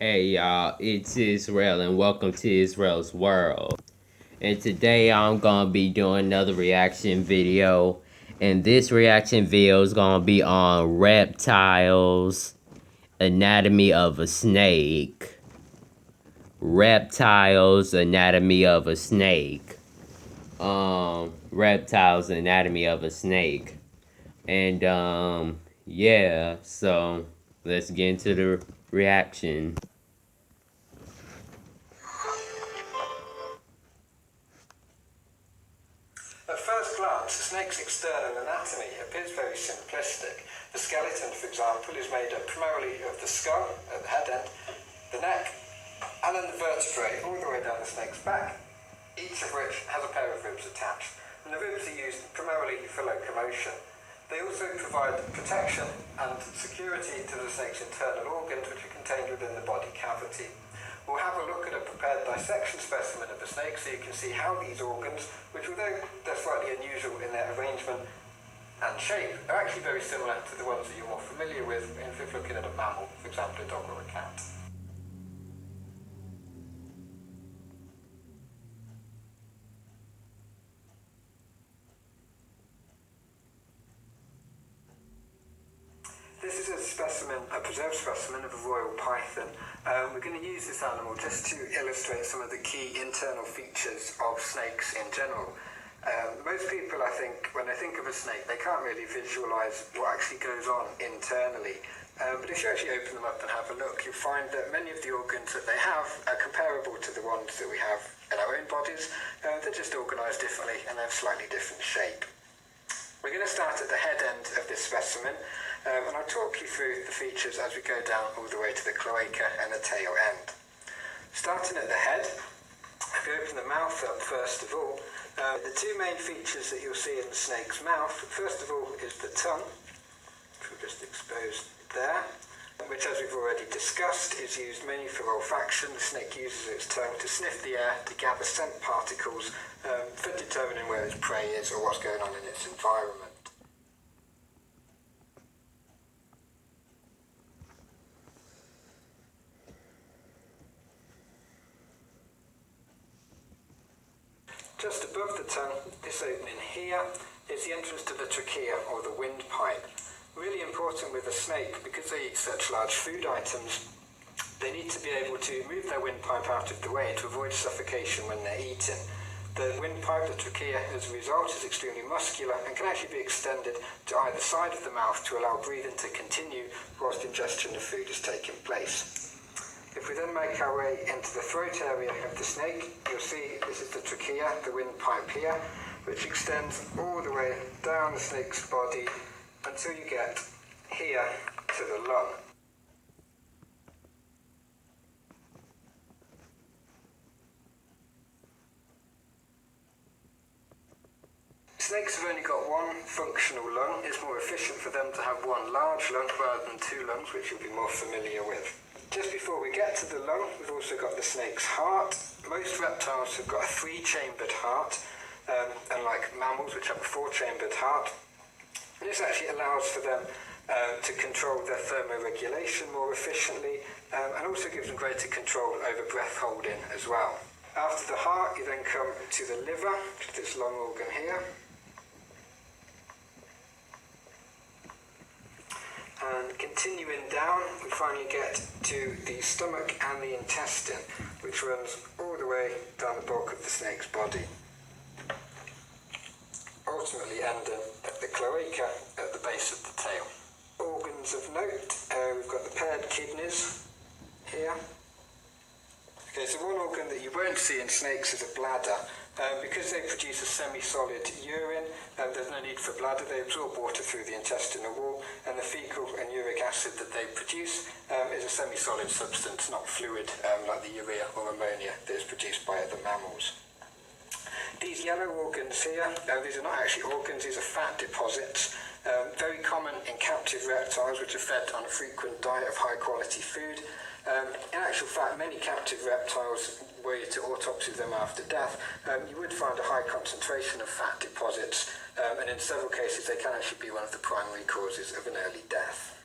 Hey y'all, it's Israel and welcome to Israel's World. And today I'm gonna be doing another reaction video. And this reaction video is gonna be on reptiles, anatomy of a snake. Reptiles, anatomy of a snake. Reptiles, anatomy of a snake. And yeah, so let's get into the reaction. At first glance, a snake's external anatomy appears very simplistic. The skeleton, for example, is made up primarily of the skull at the head end, the neck, and then the vertebrae all the way down the snake's back, each of which has a pair of ribs attached. And the ribs are used primarily for locomotion. They also provide protection and security to the snake's internal organs, which are contained within the body cavity. We'll have a look at a prepared dissection specimen of a snake so you can see how these organs, which although they're slightly unusual in their arrangement and shape, are actually very similar to the ones that you're more familiar with if you're looking at a mammal, for example a dog or a cat. This is a preserved specimen of a royal python. We're going to use this animal just to illustrate some of the key internal features of snakes in general. Most people, I think, when they think of a snake, they can't really visualise what actually goes on internally. But if you actually open them up and have a look, you'll find that many of the organs that they have are comparable to the ones that we have in our own bodies. They're just organised differently and they have slightly different shape. We're going to start at the head end of this specimen, and I'll talk you through the features as we go down all the way to the cloaca and the tail end. Starting at the head, if you open the mouth up first of all, the two main features that you'll see in the snake's mouth, first of all is the tongue, which we'll just expose there, which as we've already discussed is used mainly for olfaction. The snake uses its tongue to sniff the air to gather scent particles for determining where its prey is or what's going on in its environment. Just above the tongue, this opening here, is the entrance to the trachea or the windpipe. Really important with a snake because they eat such large food items. They need to be able to move their windpipe out of the way to avoid suffocation when they're eating. The windpipe, the trachea, as a result, is extremely muscular and can actually be extended to either side of the mouth to allow breathing to continue whilst ingestion of food is taking place. If we then make our way into the throat area of the snake, you'll see this is the trachea, the windpipe here, which extends all the way down the snake's body until you get here to the lung. Snakes have only got one functional lung. It's more efficient for them to have one large lung rather than two lungs, which you'll be more familiar with. Just before we get to the lung, we've also got the snake's heart. Most reptiles have got a three-chambered heart, unlike mammals which have a four-chambered heart. And this actually allows for them to control their thermoregulation more efficiently and also gives them greater control over breath holding as well. After the heart, you then come to the liver, which is this long organ here. And continuing down, we finally get to the stomach and the intestine, which runs all the way down the bulk of the snake's body. Ultimately ending at the cloaca at the base of the tail. Organs of note, we've got the paired kidneys here. Okay, so one organ that you won't see in snakes is a bladder. Because they produce a semi-solid urine, there's no need for bladder. They absorb water through the intestinal wall, and the fecal and uric acid that they produce is a semi-solid substance, not fluid like the urea or ammonia that is produced by other mammals. These yellow organs here, these are not actually organs, these are fat deposits. Very common in captive reptiles which are fed on a frequent diet of high quality food. In actual fact, many captive reptiles, were you to autopsy them after death, you would find a high concentration of fat deposits, and in several cases they can actually be one of the primary causes of an early death.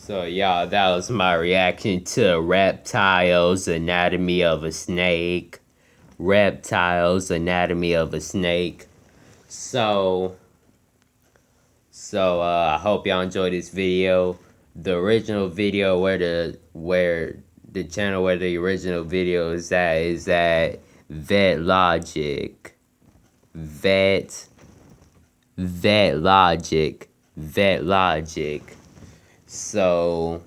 So y'all, that was my reaction to Reptiles, Anatomy of a Snake. Reptiles, Anatomy of a Snake. So I hope y'all enjoyed this video. The original video where the channel where the original video is at VetLogic. VetLogic. So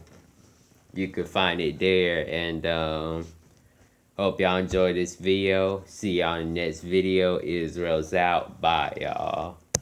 you can find it there, and hope y'all enjoyed this video. See y'all in the next video. Israel's out. Bye, y'all.